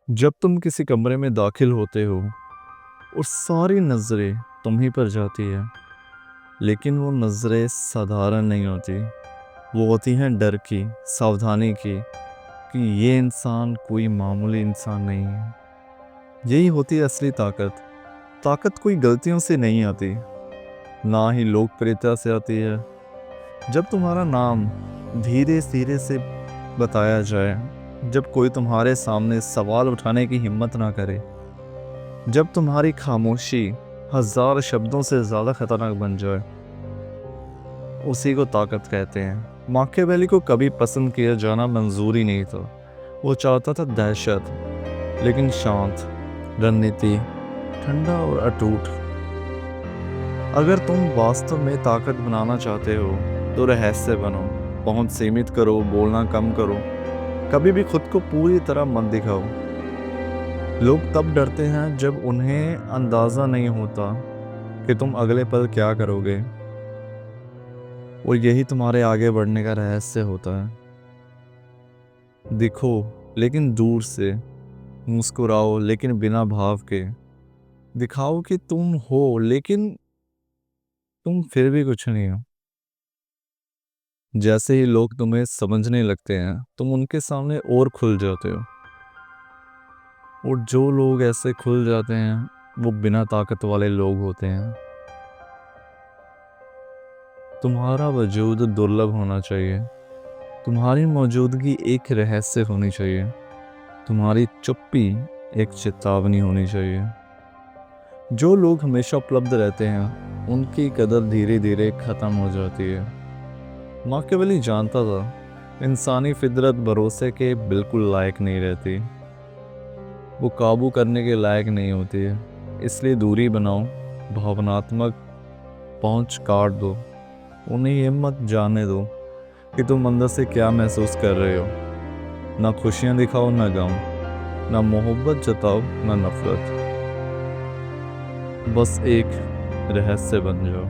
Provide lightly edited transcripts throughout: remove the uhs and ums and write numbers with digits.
जब तुम किसी कमरे में दाखिल होते हो और सारी नज़रें तुम्हीं पर जाती है, लेकिन वो नज़रें साधारण नहीं होती। वो होती हैं डर की, सावधानी की, कि ये इंसान कोई मामूली इंसान नहीं है। यही होती है असली ताकत। ताकत कोई गलतियों से नहीं आती, ना ही लोकप्रियता से आती है। जब तुम्हारा नाम धीरे धीरे से बताया जाए, जब कोई तुम्हारे सामने सवाल उठाने की हिम्मत ना करे, जब तुम्हारी खामोशी हजार शब्दों से ज्यादा खतरनाक बन जाए, उसी को ताकत कहते हैं। माकियावेली को कभी पसंद किया जाना मंजूर ही नहीं था। वो चाहता था दहशत, लेकिन शांत रणनीति, ठंडा और अटूट। अगर तुम वास्तव में ताकत बनाना चाहते हो तो रहस्य बनो, पहुंच सीमित करो, बोलना कम करो, कभी भी खुद को पूरी तरह मत दिखाओ। लोग तब डरते हैं जब उन्हें अंदाजा नहीं होता कि तुम अगले पल क्या करोगे, और यही तुम्हारे आगे बढ़ने का रहस्य होता है। दिखो लेकिन दूर से, मुस्कुराओ लेकिन बिना भाव के, दिखाओ कि तुम हो लेकिन तुम फिर भी कुछ नहीं हो। जैसे ही लोग तुम्हें समझने लगते हैं, तुम उनके सामने और खुल जाते हो। और जो लोग ऐसे खुल जाते हैं वो बिना ताकत वाले लोग होते हैं। तुम्हारा वजूद दुर्लभ होना चाहिए, तुम्हारी मौजूदगी एक रहस्य होनी चाहिए, तुम्हारी चुप्पी एक चेतावनी होनी चाहिए। जो लोग हमेशा उपलब्ध रहते हैं उनकी कदर धीरे धीरे खत्म हो जाती है। माकियावेली जानता था इंसानी फितरत भरोसे के बिल्कुल लायक नहीं रहती, वो काबू करने के लायक नहीं होती है। इसलिए दूरी बनाओ, भावनात्मक पहुंच काट दो, उन्हें ये मत जाने दो कि तुम अंदर से क्या महसूस कर रहे हो। ना खुशियां दिखाओ, ना गम, ना मोहब्बत जताओ, ना नफरत। बस एक रहस्य बन जाओ।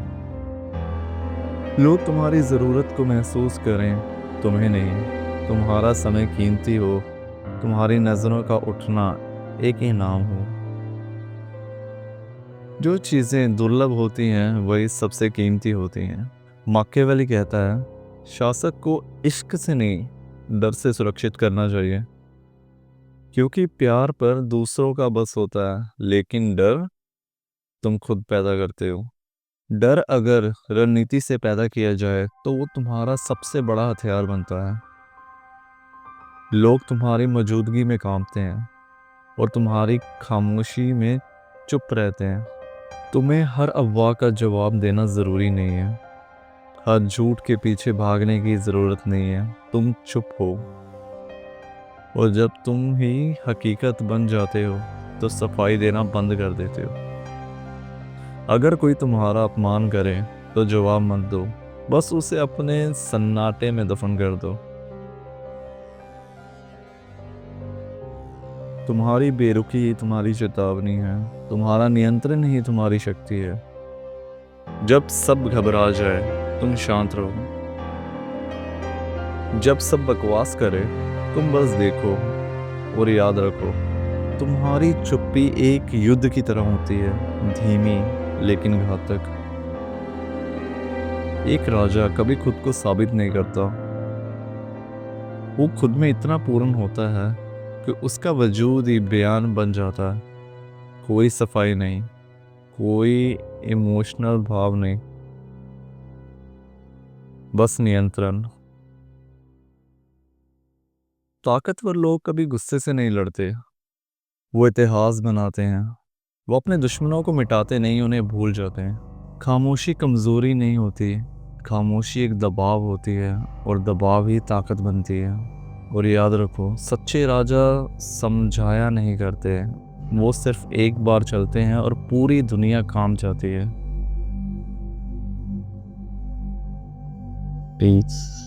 लोग तुम्हारी ज़रूरत को महसूस करें, तुम्हें नहीं। तुम्हारा समय कीमती हो, तुम्हारी नज़रों का उठना एक इनाम हो। जो चीज़ें दुर्लभ होती हैं वही सबसे कीमती होती हैं। माकियावेली कहता है शासक को इश्क से नहीं, डर से सुरक्षित करना चाहिए, क्योंकि प्यार पर दूसरों का बस होता है, लेकिन डर तुम खुद पैदा करते हो। डर अगर रणनीति से पैदा किया जाए तो वो तुम्हारा सबसे बड़ा हथियार बनता है। लोग तुम्हारी मौजूदगी में कांपते हैं और तुम्हारी खामोशी में चुप रहते हैं। तुम्हें हर अफवाह का जवाब देना ज़रूरी नहीं है, हर झूठ के पीछे भागने की ज़रूरत नहीं है। तुम चुप हो, और जब तुम ही हकीकत बन जाते हो तो सफाई देना बंद कर देते हो। अगर कोई तुम्हारा अपमान करे तो जवाब मत दो, बस उसे अपने सन्नाटे में दफन कर दो। तुम्हारी बेरुखी ही तुम्हारी चेतावनी है, तुम्हारा नियंत्रण ही तुम्हारी शक्ति है। जब सब घबरा जाए तुम शांत रहो, जब सब बकवास करे तुम बस देखो, और याद रखो तुम्हारी चुप्पी एक युद्ध की तरह होती है, धीमी लेकिन घातक। एक राजा कभी खुद को साबित नहीं करता, वो खुद में इतना पूर्ण होता है कि उसका वजूद ही बयान बन जाता है। कोई सफाई नहीं, कोई इमोशनल भाव नहीं, बस नियंत्रण। ताकतवर लोग कभी गुस्से से नहीं लड़ते, वो इतिहास बनाते हैं। वो अपने दुश्मनों को मिटाते नहीं, उन्हें भूल जाते हैं। खामोशी कमजोरी नहीं होती, खामोशी एक दबाव होती है, और दबाव ही ताकत बनती है। और याद रखो सच्चे राजा समझाया नहीं करते, वो सिर्फ एक बार चलते हैं और पूरी दुनिया काम जाती है। पीस।